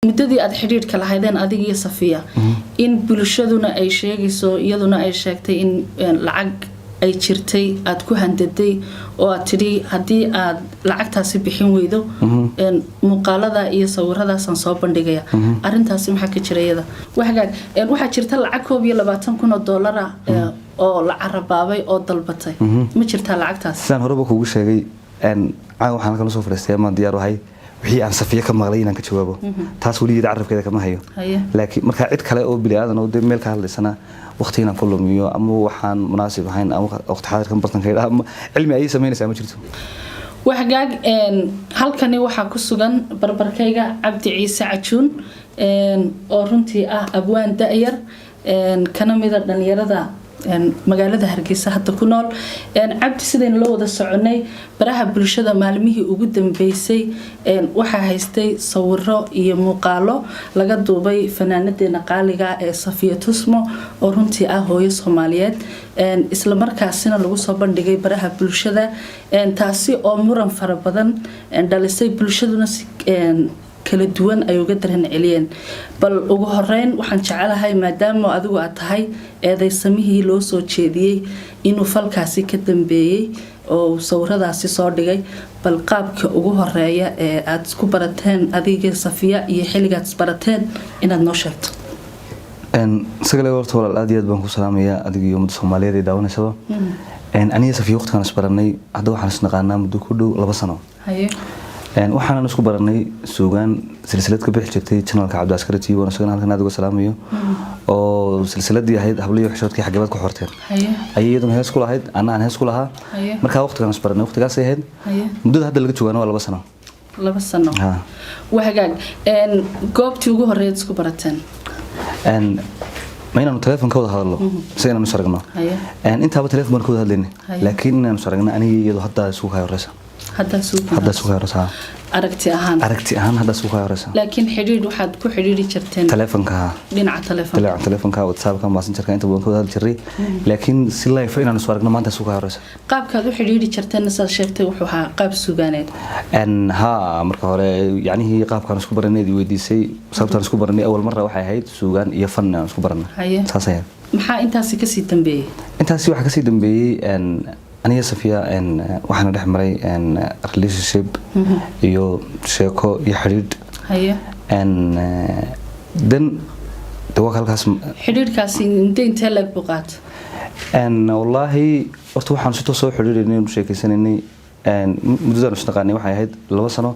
muddadii aad xiriirka lahaydeen adiga iyo Safiya in bulshaduna ay sheegayso iyaduna ay sheegtay in lacag ay jirtay aad ku handaday oo aad tiri hadii aad lacagtaasi bixin weydo muuqaalada iyo sawiradaas aan soo bandhigaya arintaasi maxaa ka jirayada waxa jirta lacag $22,000 oo la carabaabay oo dalbatay ma jirta lacagtaas san horeba kugu sheegay waxaan kala soo fariistay ma diyaar wahay wixii aan Safiya ka maqlay inaan ka jawaabo taas wali carabkeeda kama hayo laakiin marka cid kale oo bilaadan oo meel ka hadlaysana waqtiina ku lumiyo ama waxaan munaasib ahayn ama waqti xaadirkan bartankeeda ama cilmi ay sameynaysaa ma jirto waxgaag halkani waxa ku sugan barbarkayga Cabdi Ciise Cajuun oo runtii ah abwaan da'yar kana mid ah dhalinyarada magaalada Hargeysa hadda ku nool Cabdi sideen loo wada soconay baraha bulshada maalmihii ugu dambeysay waxa haystay sawiro iyo muuqaalo laga duubay fanaanadeena qaaliga ee Safiya Tusmo oo runtii ah hooyo Soomaaliyeed isla markaasina lagu soo bandhigay baraha bulshada taasi oo muran fara badan dhalisay bulshaduna kala duwan ay uga daran celiyeen bal ugu horeyn waxaan jecelahay maadaama adigu aad tahay eedaysamihii loo soo jeediyay inuu falkaasi ka dambeeyay oo sawiradaasi soo dhigay bal qaabka ugu horeeya ee aad isku barateen adiga Safiya iyo xilligaad isbarateen inaad noo sheegto sagale horta walaal aad iyo aad baan ku salaamayaa adiga iyo ummadda Soomaaliyeed ee daawanaysa aniga Safiya waqtigan isbaranay hadda waxaan isnaqaanaa muddo ku dhow 2 sano waxaan isku baranay suugaan silsilad ka bixi jirtay channelka Cabdi Askari TV oo isagana halkan aad uga salaamayo oo silsiladii ahayd hablayo xishoodkii xageebad ku xorteen ayaduna hees ku lahayd aan hees ku lahaa marka waqtigan isbaranay waqtigaas ay ahayd muddada hadda laga joogaano waa 2 sano 2 sano waxagaag goobtii ugu horeeyay isku barateen ما إنه تلفون كود هذا الله سينا نسرقنا أنت تلفون كود هذا لنا لكن نسرقنا أنا يدو حتى سوقها يرسا حتى سوقها يرسا أركتي أهان هذا سوقها يرسا لكن حرير واحد كو حريري شرتين تلفون كها لين على تلفون كها واتساب كان ماسنجر كان تبون كود هذا الشري لكن سلا يفينا نسرقنا ما أنت سوقها يرسا قاب كذا حريري شرتين نسال شرتي وحوها قاب سوقانات أن ها مركه يعني هي قاب كان سكوبر النادي ودي سي صارت سكوبر النادي أول مرة واحد هيد سوقان يفن سكوبرنا ساسين maxaa intaas ka sii dambeeyay intaas waxa ka sii dambeeyay aniga Safiya waxaan dhaxmaray relationship iyo sheeko iyo xiriir dan tawakkalkaas xiriirkaasi intee lag buqaat wallahi horta waxaan si toos ah xiriirinay oo sheekaysanay muddada aan shaqaynay waxay ahayd 2 sano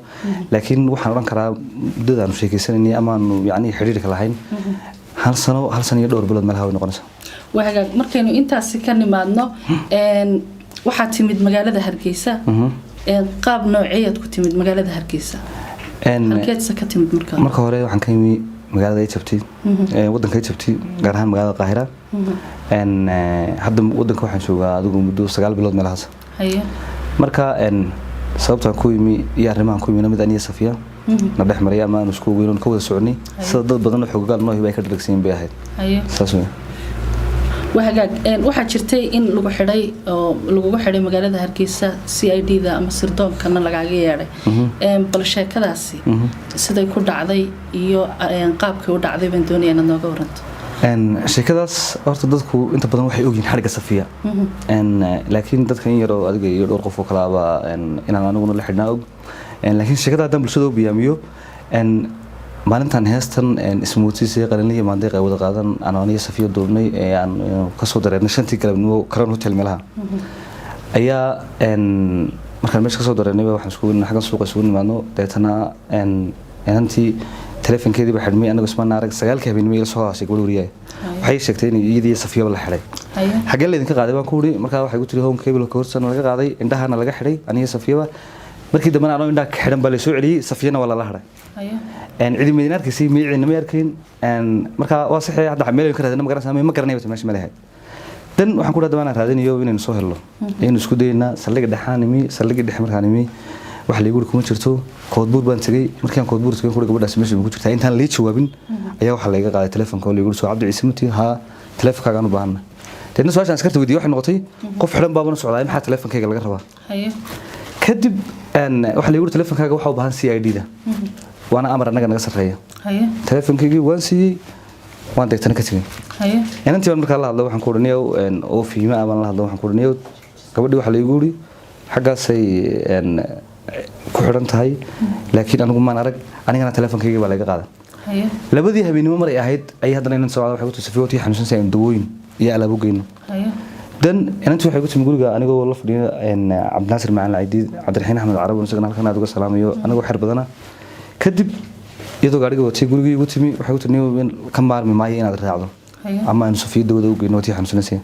laakiin waxaan oran karaa muddada aan sheekaysanay ama yani xiriirka lahayn hal sano iyo dhowr bilood meel hawo noqonaysa waxaga markaynu intaas ka nimaadno waxa timid magaalada Hargeysa qaab nooceed ku timid magaalada Hargeysa halkeedsa ka timid marka hore waxaan ka yimi magaalada Egypt wadanka Egypt gaar ahaan magaalada Qaahira hadda wadanka waxaan joogaa adigu muddo 9 bilood meelahaas marka sababta ku yimi iyo arrimahan ku yimi mid aniga Safiya na dhaxmaray ama aan isku weyn ka wada soconay sida dad badan oo xogaal noo hibay ka dhagsiin bay ahayd saas waxa jirtay in lagu xiray oo lagu xiray magaalada Hargeysa CID-da ama sirdoonkana lagaga yeeray bal sheekadaasi siday ku dhacday iyo qaabkay u dhacday baan doonayaa inaad nooga waranto sheekadaas horta dadku inta badan waxay ogyihiin xariga Safiya laakiin dadka in yar oo adiga iyo dhowr qof oo kala aba inaan anaguna la xidhnaa og laakiin sheekada hadda bulshada u biyaamiyo maalintan heestan ismuutiisay qalinliga maandeeq ay wada qaadan aniga Safiya doonay aan ka soo dareernay 5 galabnimo Crown Hotel meelaha ayaa markaan meesha ka soo dareernay waxaan isku weynaa xagan suuqa isugu nimaadno deetana inantii telefonkeedii baa xidhmay anagu isma naarag 9 habeenimo ila soo haashay gabadh wariyay waxay sheegtay in iyadii Safiya la xiray xagee la idinka qaaday baan ku wuri markaa waxay ku tiri home cable ka horsan laga qaaday indhahana laga xiray aniga Safiya markii dambe aan indhaha ka xiran baa la soo celiyay Safiyana waa la haray cidi madiinaarkiisii miicina ma yarkeen marka waa saxay hadda meel ka raadina ma garanayba meesha ma leeyahay dan waxaan ku dhaadabaan raadinayo inaynu soo helno inaynu isku dayna saldhiga dhaxaanimi saldhiga dhex markaanimi wax la igu kuma jirto koodbuur baan tagay markaan koodbuur tagay ku gabadhaas meesha ku jirtaa intaan la jawaabin ayaa waxa la iga qaaday telefoonka oo la igu soo Cabdi Ciise muti ha telefoonka aan u baahna dadna su'aashan askarta weydiiyay waxay noqotay qof xiran baabana socdaa maxaa telefoonka laga rabaa kadib waxa la igu telefoonka waxa u baahan CID-da وانا امر انغا naga sareeyo haye telefonkaygi waan siiyay waan deegtana ka tagay haye inantii markaa la hadlo waxaan ku oranayo oo fiima aan la hadlo waxaan ku oranayo gabadhii waxa la igu yiri xagaasay ku xiran tahay laakiin anigu ma arag anigana telefonkaygi baa laga qaaday haye labadii habeenimo mar ay ahayd ay haddana inaan soo waxay ku tusay tii xanuunsan say dawooyin iyo alaabo geeyno haye dan inantii waxay ku timi guriga anigoo la fadhiyo Cabdinaasir Macalin Ciidi Cabdiraxiin Axmed Carab oo isagana halkan aad uga salaamayo anigoo xir badana kadib iyadoo gaariga watay gurigii ugu timi waxay u timi ka maarmi maayo inaad raacdo ama aan Sofia dawada u geeyno tii xanuunsan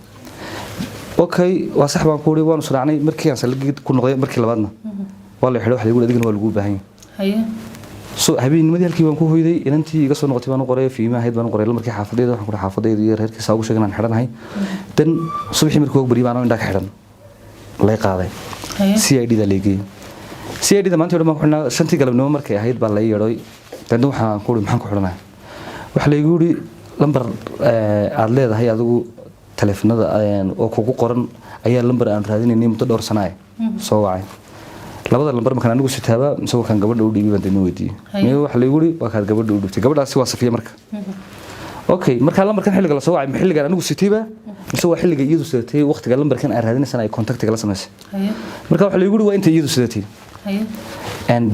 okay waa sax baan ku wari waan suraacnay markii aan salgid ku noqday markii labaadna waa la xidho wax lagu adigana waa lagu baahan yahay so habeennimadii halkii baan ku hoyday inantii iga soo noqotay baan u qoray fiimaha ahayd baan u qoray markii xaafadeeda waxaan ku dhahay xaafadeeda iyo reerkiisa ugu sheegan aan xidhanahay dan subaxii markii ugu bari baan indha ka xidhan lay qaaday CID da leegay CID da maanta waxaan ku xidhnaa shantii galabnimo markay ahayd baa la yeeray dan waxaan ku maxaan ku xidhanahay waxa la igu yiri lambar aad leedahay adigu telefoonada oo kugu qoran ayaa lambar aan raadinayay muddo dhowr sano ah soo wacay labada lambar markaan anigu sitaaba soo kan gabadha u dhiibay baan weydiiyay waxa la igu yiri waa ka gabadha u dhibtay gabadhaasi waa Safiya marka okay marka lambarkan xilliga la soo wacay xilliga anigu sitayba soo waa xilliga iyadu sidatay waqtiga lambarkan aan raadinaysan ay contactiga la sameysay marka waxa la igu yiri waa inta iyadu sidatay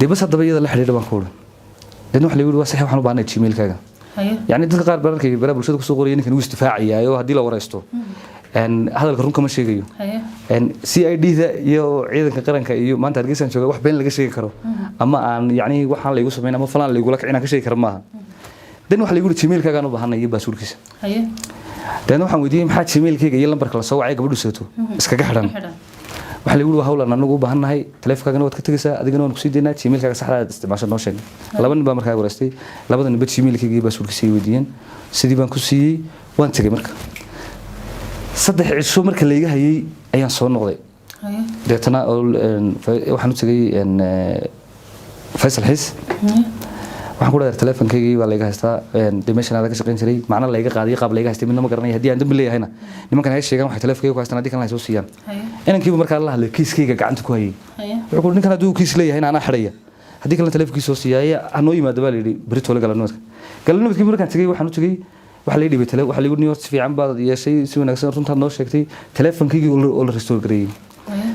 dibas hadaba iyada la xiriir baan ku wada dan waxa la igu yiri waa saxiix waxaan u baahnay gmail-kaaga يعني dadka qaar bararkay baraha bulshada ku soo qorayeen inuu istifaaciyayo hadii la waraysto hadalka run kama sheegayo CID da iyo ciidanka qaranka iyo maanta Hargeysa jooga wax been laga sheegi karo ama aan yani waxaan la igu sameeyay ama falan la igu la kicina ka sheegi karo maaha dan waxa la igu gmail-kaaga aan u baahanahay baasuurkiisa dan waxaan weydiiyay maxaa gmail-kaaga iyo lambarka la soo wacay gabadhu seeto iskaga xidhan waxa la igu waa hawlan anagu u baahanahay telefonkaaga waad ka tagaysaa adigana waan ku sii deynaa gmail-kaaga saxda ah isticmaasho noo sheeg laba nin baa markaa wareystay labadan bad gmail-kaaga baa suulkiisay weydiiyeen sidii baan ku siiyay waan tagay marka saddex cisho marka la iga hayay ayaan soo noqday deetana waxaan u tagay Faisal Xiis waxaan ku dhahay telefonkayga waa la iga haystaa dimension aad ka shaqeyn jiray macna la iga qaadiyo qaab la iga haystay midna ma garanay hadii aan dambi leeyahayna nimankan ay sheegan waxay telefonkayga ku haystaan hadii kan la soo siiyaan inankiiba marka la hadlay kiiskayga gacanta ku hayay wuxuu ninkan haduu kiis leeyahay ana xidhaya hadii kan telefonkiisa soo siiyay anoo yimaado baa leeyahay berito la galanoodkii markaan tagay waxaan u tagay waxa la dhibay waxa la igu niyo fiican baad yeeshay si wanaagsan runta noo sheegtay telefonkayga oo la restore gareeyay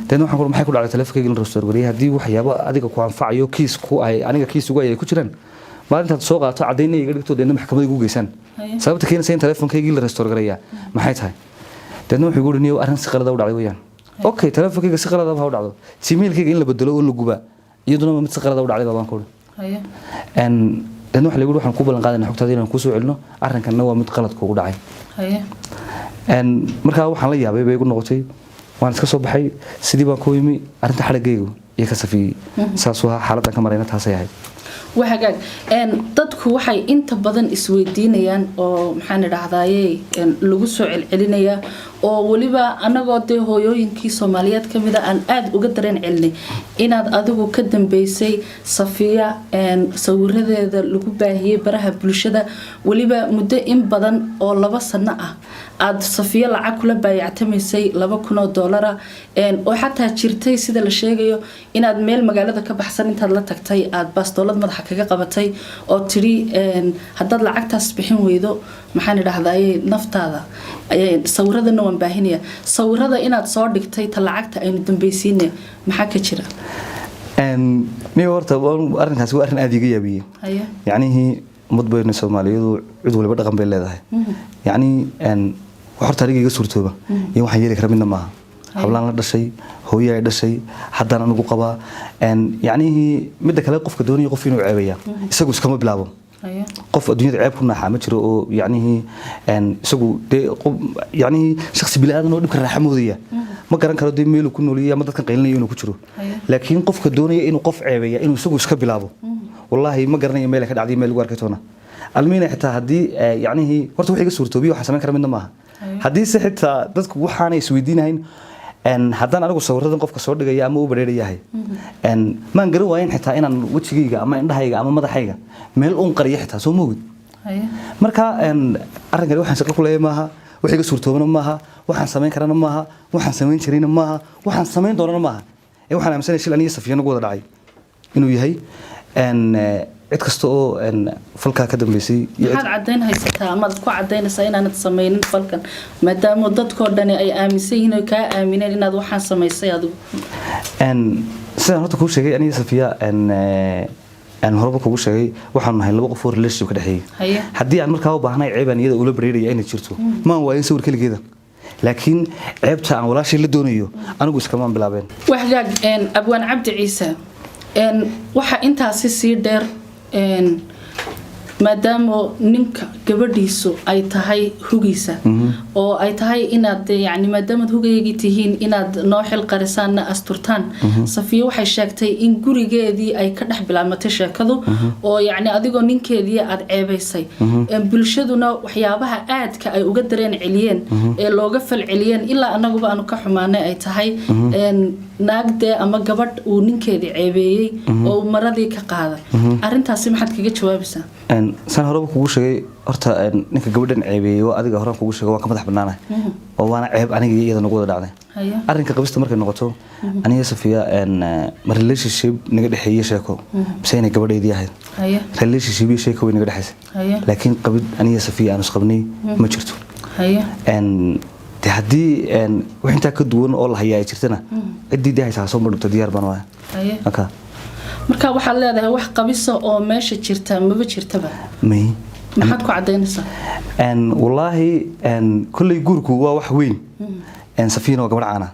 tan waxaan ku maxay ku dhacday telefonkayga la restore gareeyay hadii waxyaabo adiga ku anfacayo kiis ku ay aniga kiis ugu ay ku jiraan maalinta soo qaato cadeynay iga dhigto deena maxkamadda ugu geysan sababta keenaysa in telefonkayga la restore gareeyaa maxay tahay deena wuxuu igu dhiniyo arrin si qalad ah u dhacday weeyaan okay telefonkayga si qalad ah u dhacdo gmail-kayga in la bedelo oo la guba iyaduna mid si qalad ah u dhacday baan ku dan waxa la igu waxaan ku balan qaadanay xogtaada inaan ku soo celino arrinkanna waa mid qalad kugu dhacay marka waxaan la yaabay bay igu noqotay waan iska soo baxay sidii baan ku yimi arrinta xalagaygu iyo ka safiyay saas waa xaaladda ka marayna taasay ahayd وحاجات dadku waxay inta badan isweydiinayaan oo maxaan idhaahdaaye lagu soo celinaya oo waliba anagoo de hooyooyinkii Soomaaliyeed kamida aan aad uga dareen celinay inaad adigu ka dambeysay Safiya sawiradeeda lagu baahiyay baraha bulshada waliba muddo in badan oo 2 sano ah aad Safiya lacag kula baayactamaysay $2,000 oo xataa jirtay sida la sheegayo inaad meel magaalada ka baxsan intaad la tagtay aad baastoolad madaxa kaga qabatay oo tiri haddaad lacagtaas bixin weydo maxaan idhaahdaaye naftaada sawiradana waan baahinaya sawirada inaad soo dhigtay ta lacagta aynu dambaysiinay maxaa ka jira niyo horta arrinkaas waa arrin aad iga yaabiyay yani mudbayna Soomaaliyeedu cid waliba dhaqan bay leedahay yani horta ariga iga suurtooba in waxaan yeeli kara midna maaha hablaan la dhashay hooyo ay dhashay haddana anigu qaba yani midda kale qofka doonaya qof inuu ceebaya isagu iskama bilaabo qof adduunyada ceeb ku naaxa ma jiro oo yani isagu yani shakhsi bilaadan oo dhibka raaxamoodaya ma garan karo de meel ku nool yahay ama dadkan qaylinaya inuu ku jiro laakiin qofka doonaya inuu qof ceebaya inuu isagu iska bilaabo wallahi ma garanayo meel ka dhacday meel ugu arkay toona almiina xitaa hadii yani horta wax iga suurtoobiyo waxa sameyn kara midna maaha hadii si xitaa dadku waxaanay isweydiinayn haddaan anigu sawiradan qofka soo dhigaya ama u bareerayahay maan garan waayin xitaa inaan wajigayga ama indhahayga ama madaxayga meel uun qariyo xitaa soo moogid marka arrinkan waxaan shaqo ku leeyahay maaha wax iga suurtoobana maaha waxaan sameyn karana maaha waxaan sameyn jirayna maaha waxaan sameyn doonana maaha waxaan aaminsanahay shil aniga Safiya nagu wada dhacay inuu yahay cid kasta oo falka ka dambeysay maxaad cadeyn haysataa ama ku cadeynaysaa inaanad samaynin falkan maadaama dadkoo dhan ay aaminsan yihiin oo ka aamineen inaad waxaan samaysay adigu sidaan horta kuu sheegay aniga Safiya horeba kugu sheegay waxaan nahay laba qof oo relationship ka dhaxeeyay haddii aan markaa u baahnay ceeb aan iyada ula bareeraya inay jirto ma waayin sawir kaligeeda laakiin ceebta aan walaashay la doonayo anigu iskama bilaabeen waxgaag abwaan Cabdi Ciise waxa intaasi sii dheer maadaama ninka gabadhiisu ay tahay hugiisa oo ay tahay inaad yani maadaama hugaygi tihiin inaad noo xil qarisaan asturtaan Safiya waxay sheegtay in gurigeedii ay ka dhax bilaabmatay sheekadu oo yani adigoo ninkeedii aad ceebaysay bulshaduna waxyaabaha aadka ay uga dareen celiyeen ee looga fal celiyeen ilaa anaguba aanu ka xumaanay ay tahay naagde ama gabadh uu ninkeedii ceebeeyay oo maradii ka qaaday arintaasi maxaad kaga jawaabaysaa san horeba kugu sheegay horta ninka gabadhan ceebeeyo adiga horaan kugu sheegay waa ka madax banaanahay oo waana ceeb aniga iyada nagu wada dhacday arrinka qabista markay noqoto aniga Safiya ma relationship naga dhaxeeyay sheeko bisayna gabadheedii ahayd relationship iyo sheeko way naga dhaxaysay laakiin qabid aniga Safiya aan isqabnay ma jirto haddii wixintaa ka duwan oo la hayaa ay jirtana ciddii haysaa soo madhugta diyaar baan waaya marka waxaad leedahay wax qabisa oo meesha jirta maba jirtaba maxaad ku cadeynaysaa wallaahi kulley guurku waa wax weyn Safiina waa gabadh caana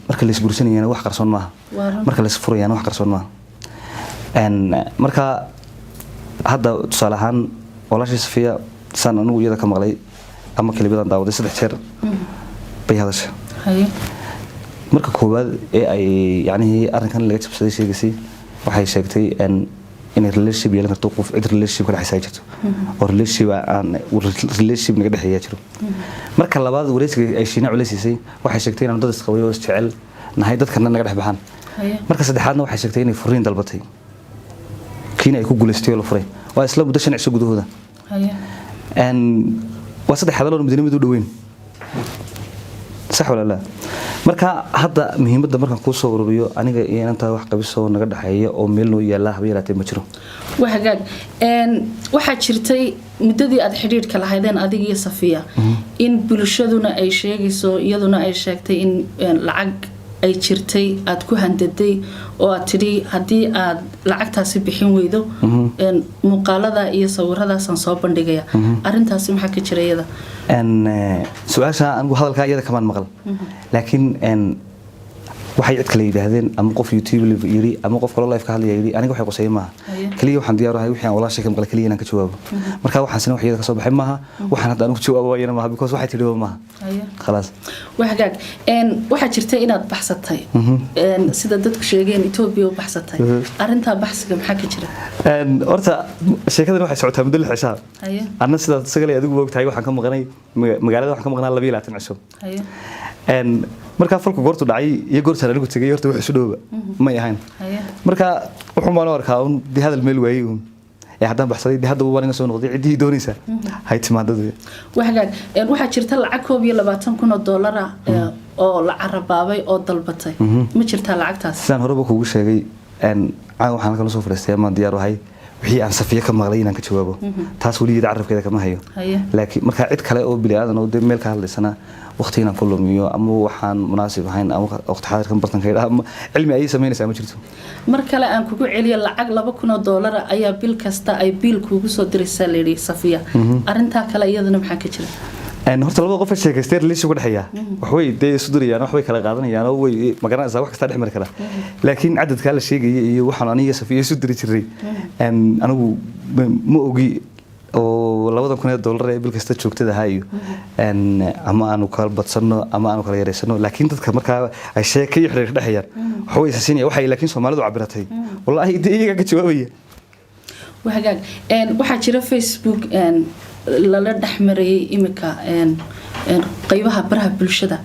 marka la isguursanayana wax qarsoon maaha marka la isfurayana wax qarsoon maaha marka hadda tusaale ahaan walaashii Safiya saan anigu iyada ka maqlay ama kalibadan daawaday 3 jeer bay hadashay marka koowaad ee ay yani arrinkan laga jabsaday sheegaysay waxay sheegtay in relationship yeelan karto qof cid relationship ka dhaxaysa jirto oo relationship naga dhaxeeya jiro marka labaad wareysiga ay shiina culeysay waxay sheegtay in dad isqabay oo isjecel nahay dadkana naga dhax baxan marka saddexaadna waxay sheegtay inay furiin dalbatay kiina ay ku guuleystay oo la furay waa isla muddo 5 cisho gudahooda waa saddex hadal oo midnimadu dhaweyn sax wala la marka hadda muhiimadda markaan ku soo ururiyo aniga iyo inta wax qabiso naga dhaxeeyo oo meel noo yaala habeeraatay ma jiro waxagaag waxa jirtay muddadii aad xiriirka lahaydeen adiga iyo Safiya in bulshaduna ay sheegayso iyaduna ay sheegtay in lacag ay jirtay aad ku handaday oo aad tiri hadii aad lacagtaasi bixin weydo muuqaalada iyo sawiradaas aan soo bandhigaya arintaasi maxaa ka jirayada su'aasha anigu hadalka iyada kamaan maqal laakiin waxay cid kale yiraahdeen ama qof YouTube yiri ama qof kale live ka hadlaya yiri aniga waxay qosay maaha kaliya waxaan diyaar u ahay wixii aan walaashay ka maqal kaliya inaan ka jawaabo marka waxaan sina waxyada ka soo baxay maaha waxaan hadda anigu jawaabo waayana maaha because waxay tiri maaha خلاص waxagaag waxa jirtay inaad baxsatay sida dadku sheegeen Ethiopia baxsatay arinta baxsiga maxaa ka jira horta sheekadan waxay socotaa muddo 6 cisho anna sida sagal adigu moogtahay waxaan ka maqnay magaalada waxaan ka maqnaa 22 cisho marka falku goortu dhacay iyo goorta anigu tagay horta wax isu dhooba ma yahayn marka wuxuu ma arkaa in di hadal meel waayay ee haddaan baxsaday hadda uu wanaga soo noqday cidii doonaysa hay timaadada waxagaag waxa jirta lacag $22,000 oo la carabaabay oo dalbatay ma jirta lacagtaas sidaan horeba kugu sheegay waxaan kala soo fariistay ama diyaar wahay wixii aan Safiya ka maqlay inaan ka jawaabo taas wali carabkeeda kama hayo laakiin marka cid kale oo bilaadan oo meel ka hadlaysana waqtiina ku lumiyo ama waxaan munaasib ahayn ama waqti xaadirkan bartankeeda ama cilmi ay sameynaysaa ma jirto mar kale aan kugu celiyo lacag $2,000 ayaa bil kasta ay biil kugu soo diraysaa leeyahay Safiya arinta kale iyadana maxaa ka jira horta laba qof sheekaystay relationship ka dhaxeeya wax way day isu dirayaan wax way kala qaadanayaan oo way magaranaysaa wax kasta dhexmar kala laakiin cadadka la sheegay iyo waxaan aniga Safiya isu diri jiray anigu ma ogi oo $2,000 ee bil kasta joogtada hayo ama aanu kala badsano ama aanu kala yareysano laakiin dadka marka ay sheekay xiriir dhaxayaan wax way sasinaya waxay laakiin Soomaalidu cabiratay wallahi iyaga ka jawaabaya waxagaag waxa jira Facebook lala dhaxmarayay imika qaybaha baraha bulshada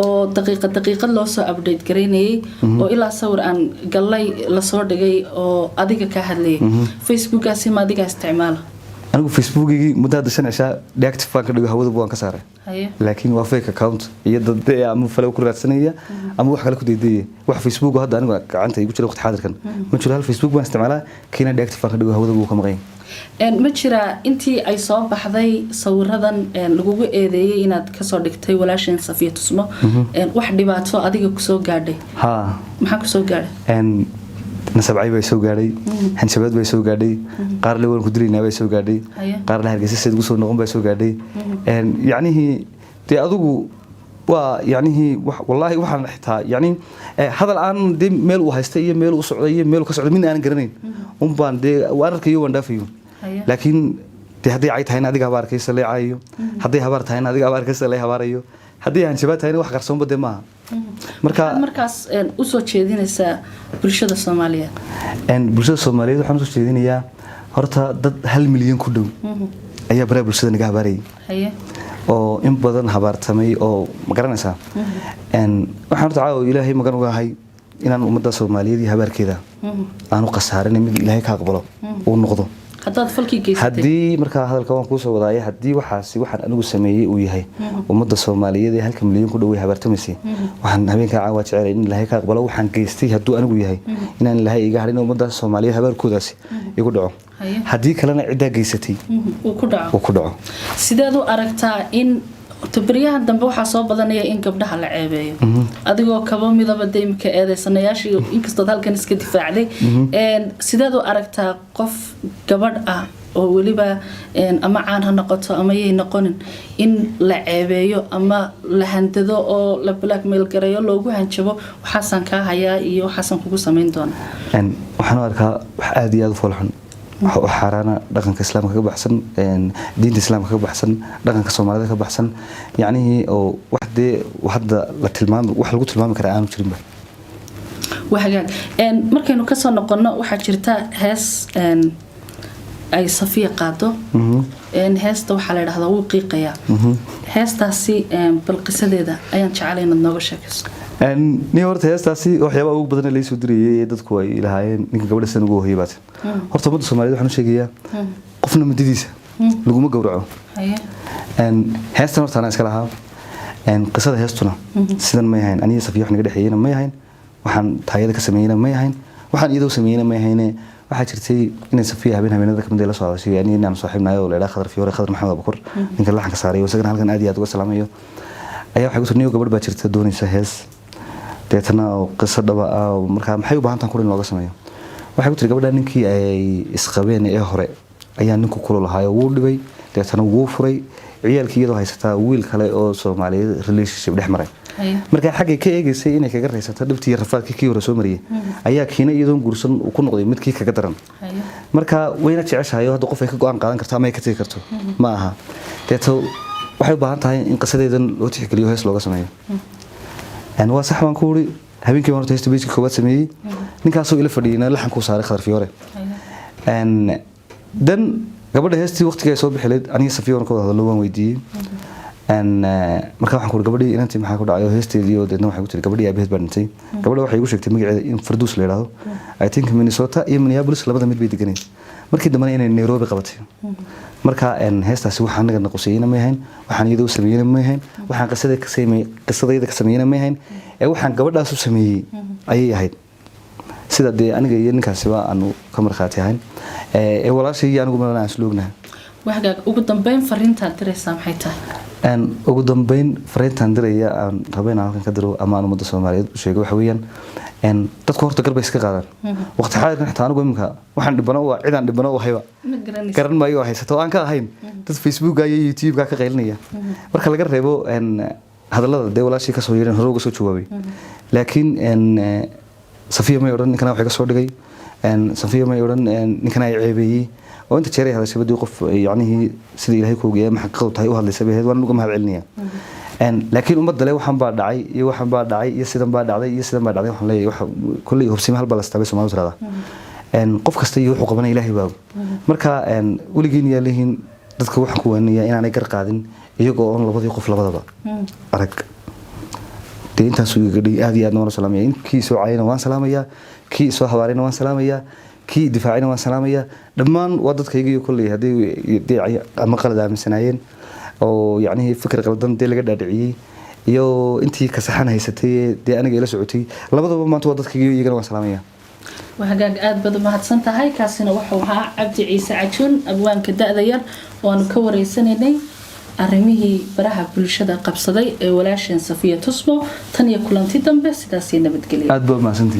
oo daqiiqad loo soo update gareynayay oo ilaa sawir aan galay la soo dhigay oo adiga ka hadlayay Facebookaasi ma adiga isticmaala anigu facebookigi muddo hadda 5 cisha deactive baan ka dhigo hawada baan ka saaray laakiin waa fake account iyo dad ama falo ku raadsanaya ama wax kale ku deedeeyay wax facebook hadda anigu gacanta igu jira waqti xaadirkan ma jiro hal facebook baan isticmaalaa kiina deactive baan ka dhigo hawada buu ka maqan ma jira intii ay soo baxday sawiradan lagugu eedeeyay inaad ka soo dhigtay walaashin Safiya Tusmo wax dhibaato adiga ku soo gaadhay maxaa ku soo gaadhay nasabcay bay soo gaadhay hanjabaad bay soo gaadhay qaar leewan ku dilayna bay soo gaadhay qaar la hargeysa seed ugu soo noqon bay soo gaadhay yacnihi tii adigu waa yacnihi wallahi waxaan xitaa yacni hadal aan de meel u haystay iyo meel u socday iyo meel ka socday min aan garanayn baan de waararkayo waan dhaafayo laakiin de haddii ay tahay adiga habaar kaysa leecayo haddii habaar tahay adiga habaar kaysa leey habaarayo haddii hanjabaad tahay wax qarsoon bade maaha markaas u soo jeedinaysa bulshada Soomaaliyeed bulshada Soomaaliyeed waxaan soo jeedinayaa horta dad 1 milyan ku dhow ayaa baraha bulshada naga habaarayay oo in badan habaartamay oo ma garanaysaa waxaan horta caawa ilaahay magan uga ahay inaan ummadda Soomaaliyeed iyo habaarkeeda aanu qasaarin mid ilaahay ka aqbalo oo noqdo haddaad falkii geysatay haddii markaa hadalka waan kuu soo wadaayay haddii waxaan anigu sameeyay uu yahay ummadda Soomaaliyeed ee 1 milyan ku dhow habaartamaysay waxaan habeenka caawa jecel in ilaahay ka aqbalo waxaan geystay hadduu anigu yahay inaan ilaahay iga harin ummadda Soomaaliyeed habaarkoodaasi igu dhaco haddii kalena cidda geysatay uu ku dhaco sidaad u aragtaa in tabriyahan dambe waxa soo badanaya in gabdhaha la ceebeeyo adigoo kaba midaba deemka eedeysanayaashii inkastoo halkan iska difaacday sidaad u aragtaa qof gabadh ah oo waliba ama caan ha noqoto ama yay noqonin in la ceebeeyo ama la handado oo la blackmail gareeyo loogu hanjabo waxaasan ka hayaa iyo waxaasan kugu sameyn doona waxaan arkaa wax aad iyo aad u foolxun وحرانا دقن كإسلام كبحسن دين الإسلام كبحسن دقن كسومالي كبحسن يعني أو واحدة لتلمام واحد لقول تلمام كرعان وشرين به وحاجات مركي إنه كسر نقلنا واحد شرتا هاس أي صفية قاده هاس تو حلال هذا وقيقيا هاس تاسي بالقصة ده أيان شعلينا النوع شكس ni horta heestaasi waxyaabo ugu badan la soo diriyay dadku ay ilaahayeen ninka gabadha san ugu hoyay baad horta ummadda Soomaaliyeed waxaan u sheegayaa qofna madidiisa laguma gowraco heestan horta ana iska lahaa qisada heestuna sidan ma yahayn aniga Safiya wax naga dhaxeeyna ma yahayn waxaan taayada ka sameeyna ma yahayn waxaan iyadoo sameeyna ma yahayn waxa jirtay in Safiya habeenada ka mid la soo hadashay yani inaan saaxiibnahay oo leeyahay Khadar Fiyoore Khadar Maxamed Abukur ninka laxanka saaray oo isagana halkan aad iyo aad uga salaamayo ayaa waxa ku tirniyo gabadh baa jirta doonaysa hees deetana qisada dhaba marka maxay u baahan tahay in looga sameeyo waxa ku tiri gabadha ninkii ay isqabeen ee hore ayaa ninku kula lahaay wuu dhibay deetana wuu furay ciyaalkii iyadoo haysta wiil kale oo Soomaaliyeed relationship dhex maray marka xagga ka eegaysay inay kaga raysato dhibtii rafaadkii kii hore soo mariyay ayaa kiina iyadoo guursan ku noqday midkii kaga daran marka wayna jeceshahay hadda qof ay ka go'aan qaadan karto ama ay ka tagi karto ma aha deeto waxay u baahan tahay in qisadeedan loo tixgeliyo hees looga sameeyo waa sax waan ku wuri habeenkii waan heesta beejka koobaad sameeyay ninkaasoo ila fadhiyay laxanku saaray Khadar Fiyoore dan gabadha heestii waqtiga ay soo bixileed aniga Safiya waan ka wada hadlo waan weydiiyay marka waxaan ku wuri gabadhii inantii maxaa ku dhacay heesteedii oo deedna waxay ku tiri gabadhii aabaheed baa dhintay gabadha waxay igu sheegtay magaceeda in Farduus la yiraahdo I think Minnesota iyo Minneapolis labada mid bay deganay markii dambe inay Nairobi qabatay marka heestaasi waxaan naga naqoosayna ma yahayn waxaan iyadoo sameeyna ma yahayn waxaan qisadayda ka sameeyna ma yahayn ee waxaan gabadhaas u sameeyay ayay ahayd sida de aniga iyo ninkaasi waa aanu ka marxaati ahayn ee walaashii anigu ma aan sloognahay waxaga ugu dambeyn fariinta diraysa maxay tahay ugu dambeyn fariintan diraya aan rabay inaan halkan ka diro ama aan ummadda Soomaaliyeed u sheego waxa weeyaan dadku horta garba iska qaadaan waqti xaadirkan xitaa anigu imka waxaan dhibano waa cidaan dhibano oo hayba garan maayo haysato aan ka ahayn dad Facebook iyo YouTube ka qaylinaya marka laga reebo hadallada de walaashii ka soo yeerin hore uga soo jawaabay laakiin Safiya ma oran ninkana waxa ka soo dhigay Safiya ma oran ninkana ay ceebeeyay oo inta jeeray hada shabadii qof yaani sidii Ilaahay ku ogeeyay maxqad tahay u hadlaysa baheed waan uga mahad celinaya laakiin ummadda leh waxaan baa dhacay iyo sidan baa dhacday waxaan leeyahay wax kulli hubsimo hal balastaabay Soomaalidu tirada qof kasta iyo wuxuu qabanay Ilaahay baa marka waligiin yaalihiin dadka waxaan ku wanayaa inaanay gar qaadin iyagoo on labadii qof labadaba arag intaas uu gadhay aad iyo aad noona salaamay inkii soo caayina waan salaamaya kii soo habaarina waan salaamaya kii difaacina waan salaamaya dhammaan waa dadkayga kulay hadii ama qalad aaminsanayeen oo yacni fikir qaldan laga dhaadhiciyay iyo intii ka saxan haysatay aniga ila socotay labadaba maanta waa dadkayga iyagana waan salaamaya وهجاج أدبد ما هتصنت هاي كاسنا وحوها عبد عيسى عجون أبوان كدأ ذير ونكور سنيني أرميه براها بالشدة قبصدي ولا شيء صفية تصبو تانية كلانتي دم بس تاسينا بتقلي أدبد ما سنتي